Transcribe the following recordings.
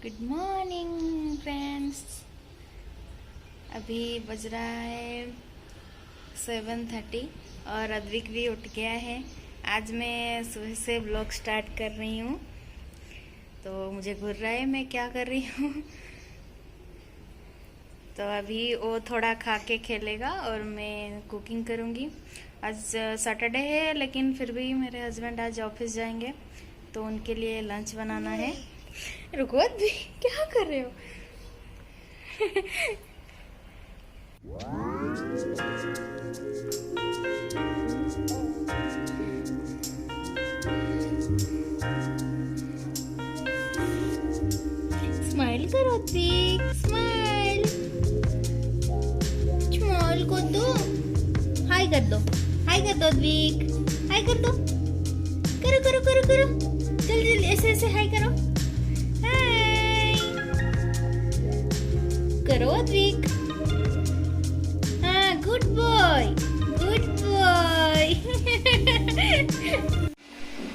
Good morning friends. अभी बज रहा है 7:30 और अद्विक भी उठ गया है। आज मैं सुबह से ब्लॉग स्टार्ट कर रही हूँ, तो मुझे घूर रहा है मैं क्या कर रही हूँ। तो अभी वो थोड़ा खा के खेलेगा और मैं कुकिंग करूँगी। आज सैटरडे है, लेकिन फिर भी मेरे हस्बैंड आज ऑफिस जाएंगे, तो उनके लिए लंच बनाना है। रुको अद्विक, क्या कर रहे हो? स्माइल करो अद्विक, स्माइल। स्माइल को दो, हाय कर दो, हाय कर दो अद्विक, हाय कर दो। करो करो करो करो, जल्दी जल्दी ऐसे ऐसे हाय करो, हाय करो अद्विक। हाँ, गुड बॉय, गुड बॉय।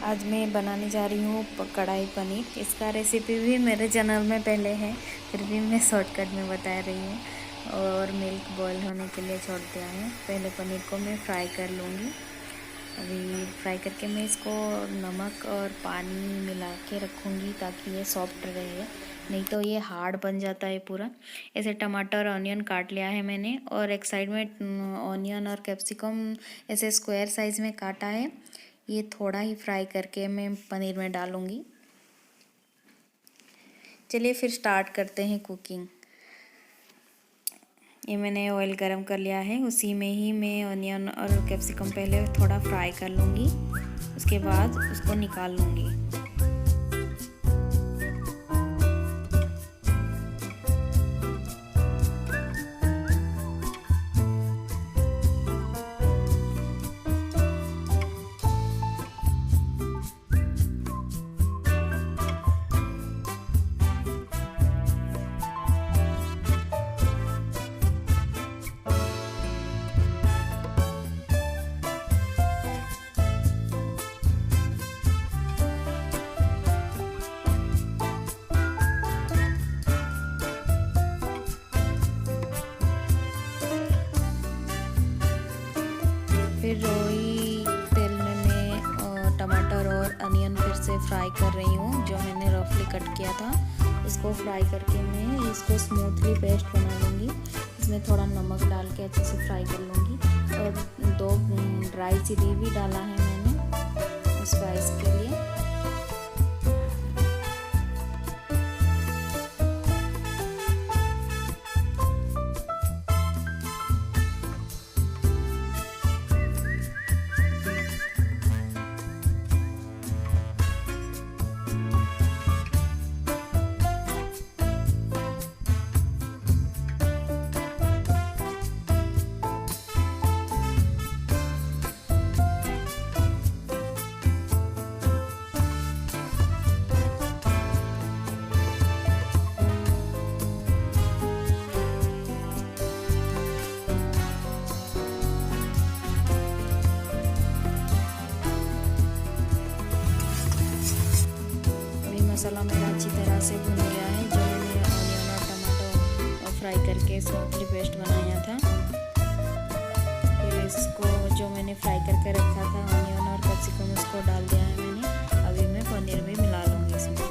आज मैं बनाने जा रही हूँ कढ़ाई पनीर। इसका रेसिपी भी मेरे चैनल में पहले है, फिर भी मैं शॉर्टकट में बता रही हूँ। और मिल्क बॉईल होने के लिए छोड़ दिया है। पहले पनीर को मैं फ्राई कर लूँगी। अभी फ्राई करके मैं इसको नमक और पानी मिला के रखूँगी ताकि ये सॉफ्ट रहे, नहीं तो ये हार्ड बन जाता है पूरा। ऐसे टमाटर ऑनियन काट लिया है मैंने, और एक साइड में ऑनियन और कैप्सिकम ऐसे स्क्वायर साइज़ में काटा है। ये थोड़ा ही फ्राई करके मैं पनीर में डालूँगी। चलिए फिर स्टार्ट करते हैं कुकिंग। ये मैंने ऑयल गरम कर लिया है, उसी में ही मैं ऑनियन और कैप्सिकम पहले थोड़ा फ्राई कर लूँगी, उसके बाद उसको निकाल लूँगी। फिर वही तेल में मैं टमाटर और अनियन फिर से फ्राई कर रही हूँ। जो मैंने रफली कट किया था उसको फ्राई करके मैं इसको स्मूथली पेस्ट बना लूँगी। इसमें थोड़ा नमक डाल के अच्छे से फ्राई कर लूँगी। और 2 ड्राई चिली भी डाला है मैंने स्पाइस के लिए। मसाला मेरा अच्छी तरह से भुन गया है। जो मैंने ऑनियन और टमाटो फ्राई करके स्मूथली पेस्ट बनाया था, फिर इसको जो मैंने फ्राई करके रखा था ऑनियन और कैप्सिकम उसको डाल दिया है मैंने। अभी मैं पनीर भी मिला लूँगी इसमें।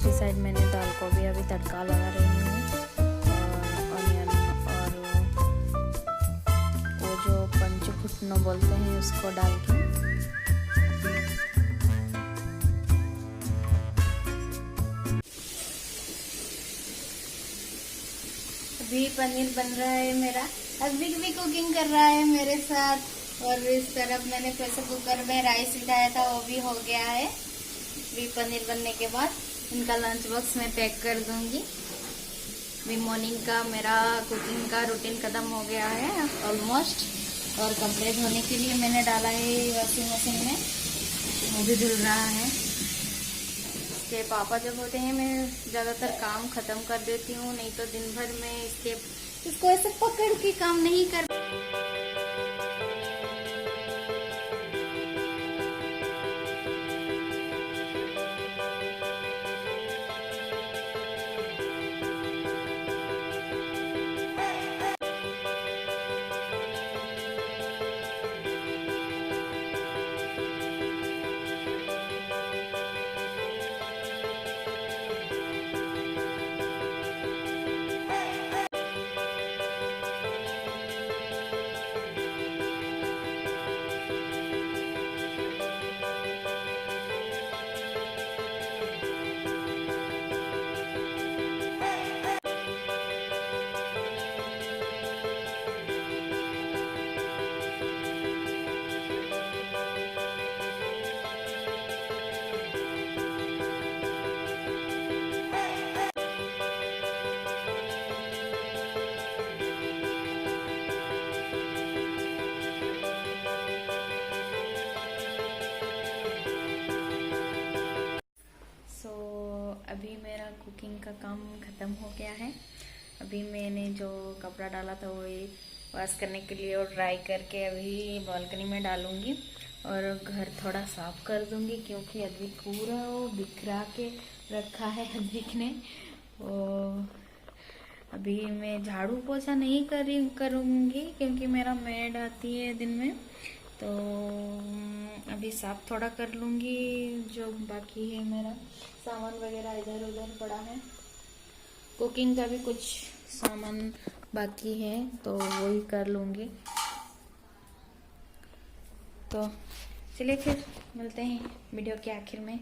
दूसरी साइड मैंने दाल को भी अभी तड़का लगा रही हूँ, और ऑनियन और वो जो पंचफुटनो बोलते हैं उसको डाल के। अभी पनीर बन रहा है मेरा, अभी भी कुकिंग कर रहा है मेरे साथ। और इस तरफ मैंने प्रेशर कुकर में राइस उठाया था, वो भी हो गया है। अभी पनीर बनने के बाद इनका लंच बॉक्स में पैक कर दूंगी। अभी मॉर्निंग का मेरा कुकिंग का रूटीन खत्म हो गया है ऑलमोस्ट। और कपड़े धोने के लिए मैंने डाला है वॉशिंग मशीन में, वो भी धुल रहा है। इसके पापा जब होते हैं मैं ज़्यादातर काम ख़त्म कर देती हूँ, नहीं तो दिन भर में इसको ऐसे पकड़ के काम नहीं कर। अभी मेरा कुकिंग का काम ख़त्म हो गया है। अभी मैंने जो कपड़ा डाला था वो वॉश करने के लिए और ड्राई करके अभी बालकनी में डालूंगी, और घर थोड़ा साफ कर दूंगी क्योंकि अद्विक पूरा वो बिखरा के रखा है अद्विक ने। अभी मैं झाड़ू पोछा नहीं करूँगी क्योंकि मेरा मेड आती है दिन में, तो अभी साफ थोड़ा कर लूँगी। जो बाकी है मेरा सामान वगैरह इधर उधर पड़ा है, कुकिंग का भी कुछ सामान बाकी है तो वो ही कर लूँगी। तो चलिए फिर मिलते हैं वीडियो के आखिर में।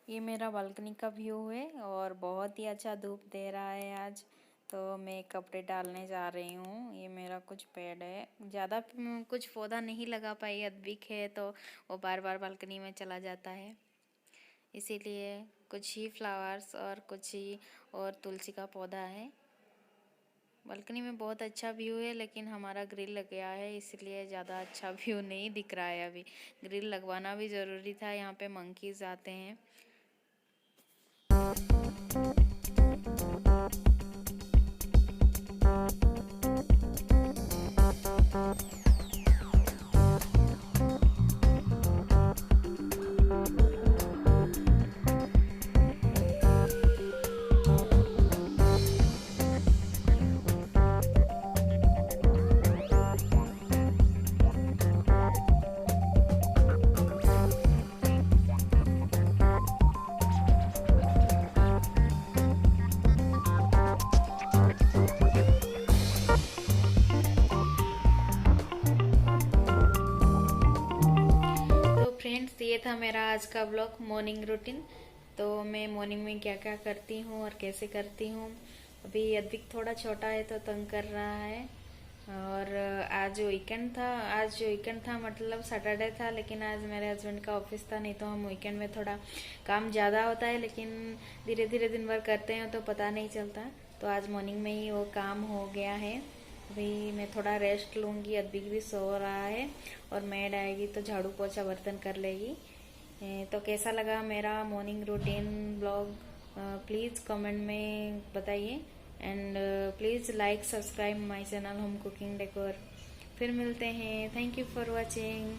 ये मेरा बालकनी का व्यू है और बहुत ही अच्छा धूप दे रहा है आज, तो मैं कपड़े डालने जा रही हूँ। ये मेरा कुछ पेड़ है, ज़्यादा कुछ पौधा नहीं लगा पाई, अद्विक है तो वो बार बार बालकनी में चला जाता है, इसीलिए कुछ ही फ्लावर्स और कुछ ही और तुलसी का पौधा है। बालकनी में बहुत अच्छा व्यू है, लेकिन हमारा ग्रिल लग गया है इसलिए ज़्यादा अच्छा व्यू नहीं दिख रहा है। अभी ग्रिल लगवाना भी ज़रूरी था, यहाँ पे मंकीज आते हैं। फ्रेंड्स, ये था मेरा आज का ब्लॉग, मॉर्निंग रूटीन। तो मैं मॉर्निंग में क्या क्या करती हूँ और कैसे करती हूँ। अभी अद्विक थोड़ा छोटा है तो तंग कर रहा है। और आज वीकेंड था मतलब सैटरडे था, लेकिन आज मेरे हस्बैंड का ऑफिस था। नहीं तो हम वीकेंड में थोड़ा काम ज़्यादा होता है, लेकिन धीरे धीरे दिन भर करते हैं तो पता नहीं चलता। तो आज मॉर्निंग में ही वो काम हो गया है। अभी मैं थोड़ा रेस्ट लूँगी, अद्विक भी सो रहा है और मैड आएगी तो झाड़ू पोछा बर्तन कर लेगी। तो कैसा लगा मेरा morning routine blog, please comment में बताइए। And please like subscribe my channel home cooking decor. फिर मिलते हैं। Thank you for watching.